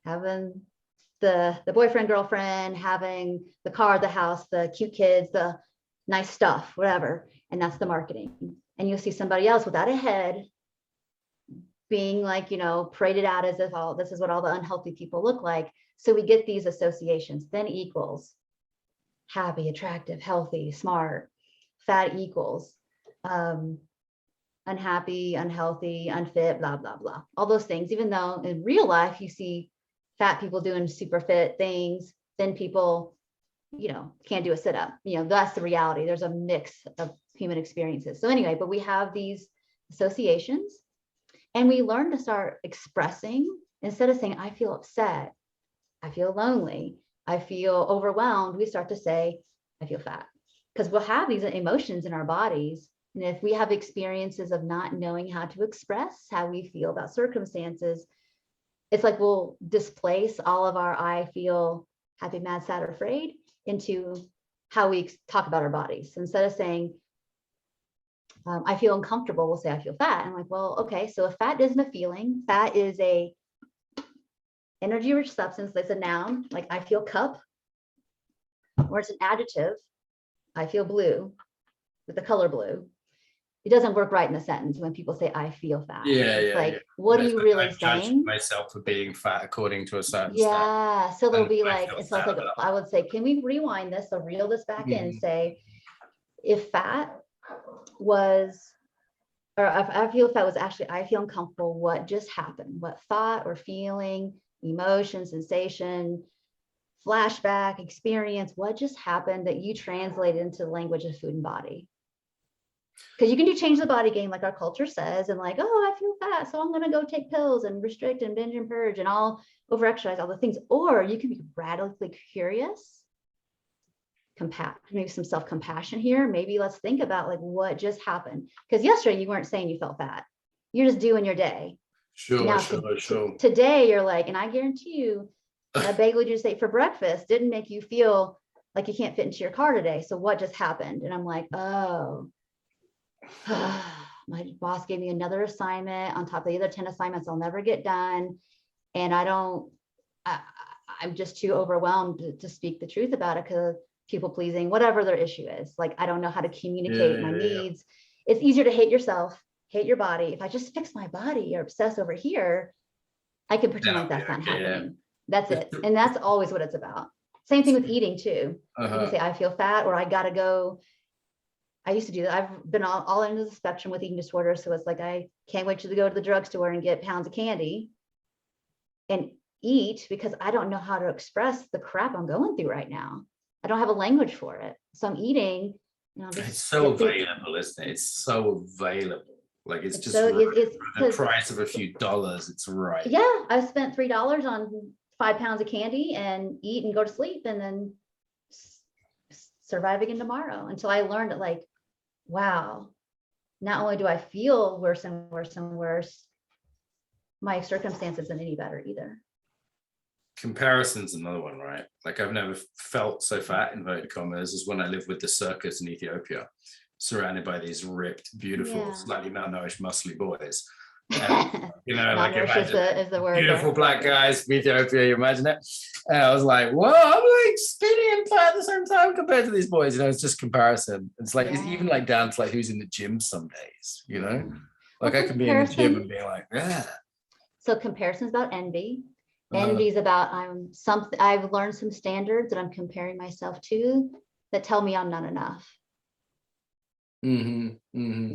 having the boyfriend, girlfriend, having the car, the house, the cute kids, the nice stuff, whatever. And that's the marketing. And you'll see somebody else without a head being like, you know, paraded out as if all this is what all the unhealthy people look like. So we get these associations. Thin equals happy, attractive, healthy, smart. Fat equals unhappy, unhealthy, unfit, blah, blah, blah. All those things, even though in real life, you see fat people doing super fit things, thin people, you know, can't do a sit-up. You know, that's the reality. There's a mix of human experiences. So anyway, but we have these associations and we learn to start expressing, instead of saying, I feel upset, I feel lonely, I feel overwhelmed, we start to say, I feel fat. Because we'll have these emotions in our bodies. And if we have experiences of not knowing how to express how we feel about circumstances, it's like we'll displace all of our I feel happy, mad, sad, or afraid into how we talk about our bodies. So instead of saying, I feel uncomfortable, we'll say, I feel fat. And I'm like, well, okay, so if fat isn't a feeling, fat is a energy-rich substance. That's a noun, like I feel cup, or it's an adjective, I feel blue, with the color blue. It doesn't work right in the sentence when people say I feel fat. It's like, what are you really saying? Myself for being fat according to a certain standard. So they'll be like, it's like I would say, can we rewind this or reel this back in and say, if fat was, or if I feel fat was actually, I feel uncomfortable, what just happened? What thought or feeling, emotion, sensation, flashback, experience, what just happened that you translated into the language of food and body? Because you can do change the body game like our culture says, and like, oh, I feel fat, so I'm going to go take pills and restrict and binge and purge and I'll over exercise, all the things. Or you can be radically curious, maybe some self-compassion here. Maybe let's think about like what just happened. Because yesterday you weren't saying you felt fat. You're just doing your day. Sure. Today you're like, and I guarantee you, a bagel you just ate for breakfast didn't make you feel like you can't fit into your car today. So what just happened? And I'm like, oh, my boss gave me another assignment on top of the other 10 assignments I'll never get done. And I'm just too overwhelmed to speak the truth about it because people pleasing, whatever their issue is. Like, I don't know how to communicate my needs. It's easier to hate yourself, hate your body. If I just fix my body or obsess over here, I can pretend like that's not happening. That's it. And that's always what it's about. Same thing with eating too. You can say, I feel fat, or I gotta go. I used to do that. I've been all into the spectrum with eating disorders. So it's like, I can't wait to go to the drugstore and get pounds of candy and eat because I don't know how to express the crap I'm going through right now. I don't have a language for it. So I'm eating. It's so available, isn't it? It's so available. Like it's just it's the price of a few dollars. It's right. Yeah. I spent $3 on 5 pounds of candy and eat and go to sleep and then survive again tomorrow until I learned that, like, wow, not only do I feel worse and worse and worse, my circumstances isn't any better either. Comparison's another one, right? Like I've never felt so fat, inverted commas, as when I lived with the circus in Ethiopia, surrounded by these ripped, beautiful, slightly malnourished, muscly boys. You know, like Malnourished is the word. beautiful black guys from Ethiopia, you imagine it? And I was like, whoa, I'm like skinny and fat at the same time compared to these boys. You know, it's just comparison. It's like, it's even like down to like who's in the gym some days, you know? Like I can be in the gym and be like, yeah. So comparison is about envy. Uh-huh. Envy is about I've learned some standards that I'm comparing myself to that tell me I'm not enough. You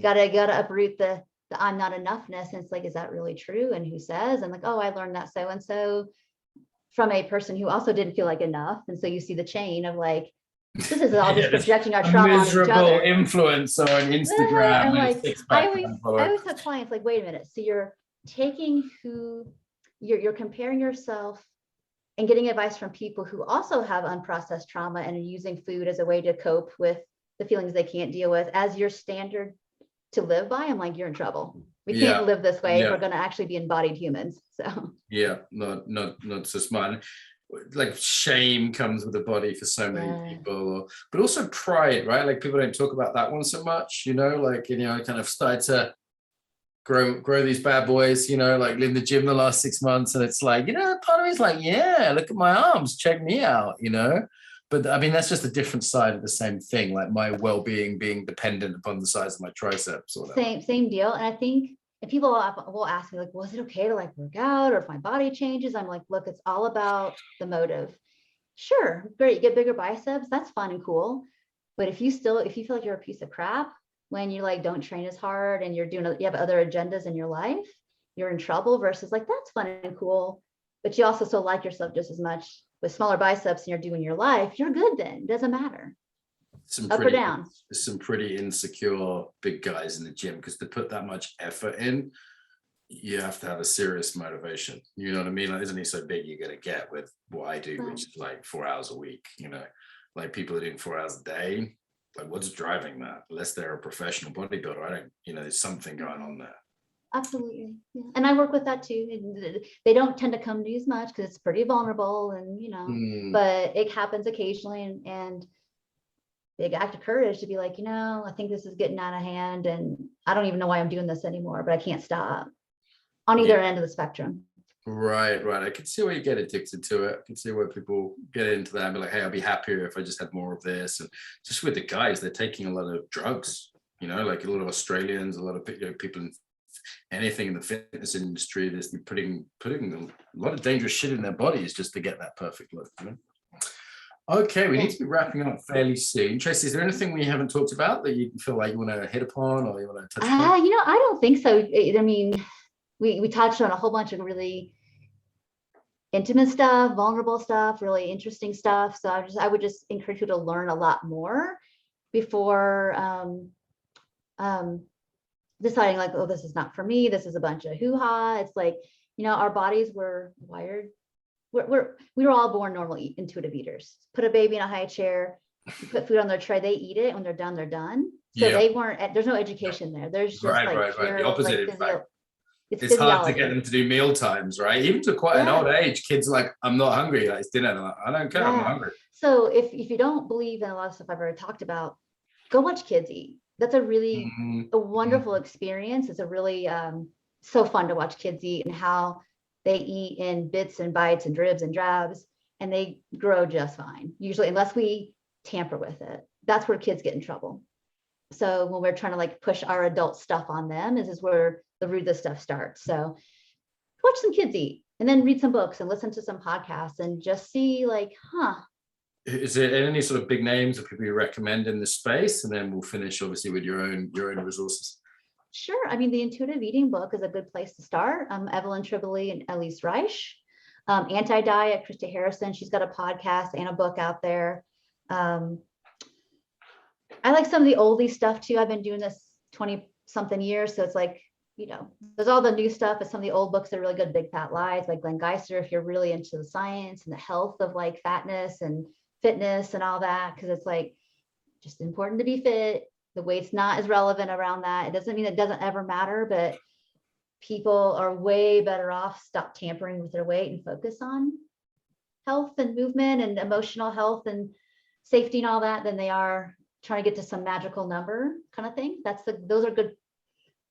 gotta uproot the I'm not enoughness. And it's like, is that really true? And who says? And like, oh, I learned that so and so from a person who also didn't feel like enough. And so you see the chain of like, this is all just projecting our trauma on each other. Miserable influencer on Instagram. And like, I always have clients like, wait a minute. So you're taking you're comparing yourself and getting advice from people who also have unprocessed trauma and are using food as a way to cope with the feelings they can't deal with as your standard to live by. I'm like, you're in trouble. We can't live this way if we're going to actually be embodied humans. So not so smart. Like shame comes with the body for so many people, but also pride, right? Like people don't talk about that one so much, you know, like, you know, I kind of started to grow these bad boys, you know, like in the gym the last 6 months. And it's like, you know, part of me is like, yeah, look at my arms, check me out, you know? But I mean, that's just a different side of the same thing, like my well-being being dependent upon the size of my triceps or whatever. Same deal. And I think if people will ask me like, well, is it okay to like work out or if my body changes? I'm like, look, it's all about the motive. Sure, great, you get bigger biceps, that's fun and cool. But if you feel like you're a piece of crap when you like don't train as hard and you have other agendas in your life, you're in trouble versus like, that's fun and cool. But you also still like yourself just as much with smaller biceps and you're doing your life, you're good then. It doesn't matter. Up or down. There's some pretty insecure big guys in the gym because to put that much effort in, you have to have a serious motivation. You know what I mean? Like, isn't he so big you're going to get with what I do, which is like 4 hours a week, you know, like people are doing 4 hours a day. Like what's driving that? Unless they're a professional bodybuilder, there's something going on there. Absolutely. Yeah. And I work with that too. They don't tend to come to as much because it's pretty vulnerable and, but it happens occasionally and big act of courage to be like, I think this is getting out of hand and I don't even know why I'm doing this anymore, but I can't stop on either end of the spectrum. Right. I can see where you get addicted to it. I can see where people get into that and be like, hey, I'll be happier if I just had more of this. And just with the guys, they're taking a lot of drugs, like a lot of Australians, a lot of people in anything in the fitness industry, they're putting a lot of dangerous shit in their bodies just to get that perfect look. Okay, we need to be wrapping up fairly soon. Tracy, is there anything we haven't talked about that you feel like you want to hit upon or you want to touch on? I don't think so. I mean, we touched on a whole bunch of really intimate stuff, vulnerable stuff, really interesting stuff. So I would just encourage you to learn a lot more before deciding like, oh, this is not for me. This is a bunch of hoo-ha. It's like, our bodies were wired. We were all born normal, intuitive eaters. Put a baby in a high chair, you put food on their tray, they eat it. When they're done, they're done. So they weren't. There's no education there. There's just right. The opposite. In fact, it's hard to get them to do meal times, right? Even to quite an old age, kids are like, I'm not hungry. Like, it's dinner. They're like, I don't care. I'm not hungry. So if you don't believe in a lot of stuff I've already talked about, go watch kids eat. That's a really a wonderful experience. It's a really so fun to watch kids eat and how they eat in bits and bites and dribs and drabs, and they grow just fine. Usually, unless we tamper with it, that's where kids get in trouble. So when we're trying to like push our adult stuff on them, is where the ruthless stuff starts. So watch some kids eat, and then read some books and listen to some podcasts, and just see like, Is there any sort of big names that people you recommend in this space? And then we'll finish obviously with your own resources. Sure. I mean, the intuitive eating book is a good place to start. Evelyn Tribole and Elise Reich. Anti-diet, Christy Harrison. She's got a podcast and a book out there. I like some of the oldie stuff too. I've been doing this 20 something years. So it's like, there's all the new stuff, but some of the old books are really good. Big Fat Lies by Glenn Geisler, if you're really into the science and the health of like fatness and fitness and all that, because it's like just important to be fit. The weight's not as relevant around that. It doesn't mean it doesn't ever matter, but people are way better off stop tampering with their weight and focus on health and movement and emotional health and safety and all that than they are trying to get to some magical number kind of thing. Those are good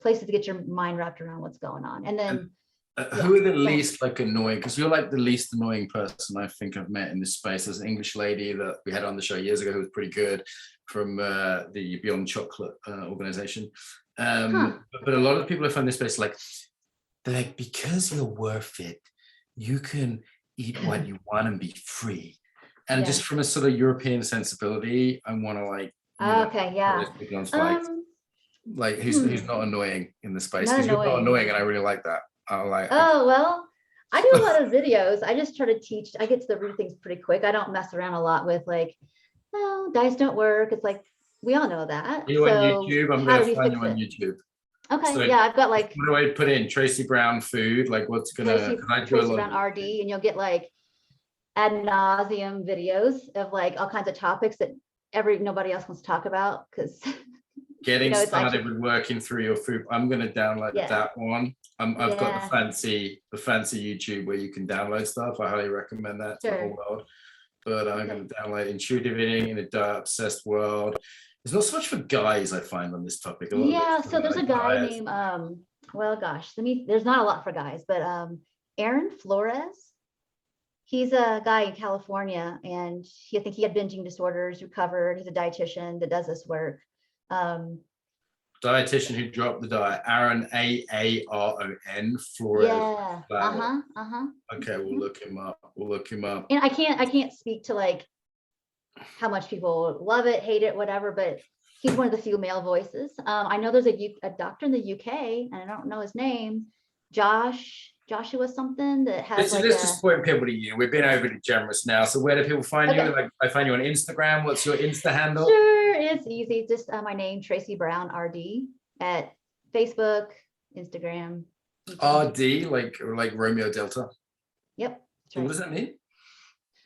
places to get your mind wrapped around what's going on. And then who are the least like annoying? Because you're like the least annoying person I think I've met in this space. There's an English lady that we had on the show years ago who was pretty good from the Beyond Chocolate organization. But a lot of the people I find in this space, like, they're like, because you're worth it, you can eat what you want and be free. And just from a sort of European sensibility, I want to like, like who's not annoying in the space, because you're not annoying, and I really like that. Well, I do a lot of videos. I just try to teach. I get to the root of things pretty quick. I don't mess around a lot with like, oh, diets don't work. It's like, we all know that. You're on YouTube. I'm going to find you on YouTube. Okay, so I've got like, what do I put in? Tracy Brown food, like what's gonna Tracy Brown RD, and you'll get like ad nauseum videos of like all kinds of topics that nobody else wants to talk about, because getting started with working through your food. I'm going to download that one. I've got the fancy YouTube where you can download stuff. I highly recommend that to the whole world. But I'm going to download Intuitive Eating in a Diet Obsessed World. There's not so much for guys, I find, on this topic. So there's a guy named, there's not a lot for guys, but Aaron Flores. He's a guy in California, and I think he had binging disorders, recovered. He's a dietitian that does this work. Dietitian who dropped the diet, Aaron, Aaron Flores. Okay, we'll look him up. And I can't speak to like how much people love it, hate it, whatever, but he's one of the few male voices. I know there's a doctor in the UK, and I don't know his name, Joshua something, that has let's just point people to you. We've been overly generous now. So where do people find you? Like, I find you on Instagram. What's your Insta handle? Sure, it's easy. Just my name, Tracy Brown RD, at Facebook, Instagram. RD, like Romeo Delta. Yep. So what does that mean?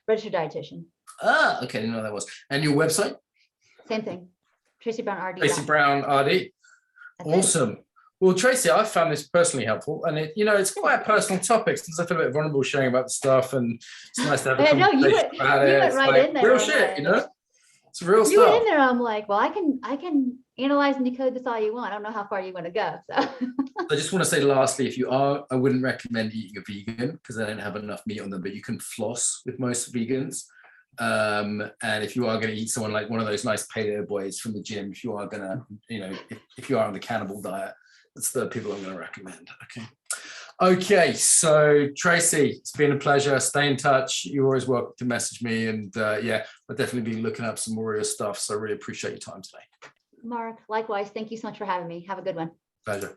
Registered dietitian. Okay, I didn't know what that was. And your website? Same thing. Tracy Brown RD. Tracy Brown RD. Awesome. Well, Tracy, I found this personally helpful, and it's quite a personal topic, since I feel a bit vulnerable sharing about the stuff, and it's nice to have a conversation about it. You went right in there. Real shit, it's real stuff. You went in there. I'm like, well, I can analyze and decode this all you want. I don't know how far you want to go. So I just want to say, lastly, I wouldn't recommend eating a vegan because they don't have enough meat on them, but you can floss with most vegans. And if you are going to eat someone like one of those nice paleo boys from the gym, if you are going to, if you are on the cannibal diet, that's the people I'm going to recommend. Okay. So Tracy, it's been a pleasure. Stay in touch. You're always welcome to message me, and I'll definitely be looking up some more of your stuff. So I really appreciate your time today. Mark, likewise. Thank you so much for having me. Have a good one. Pleasure.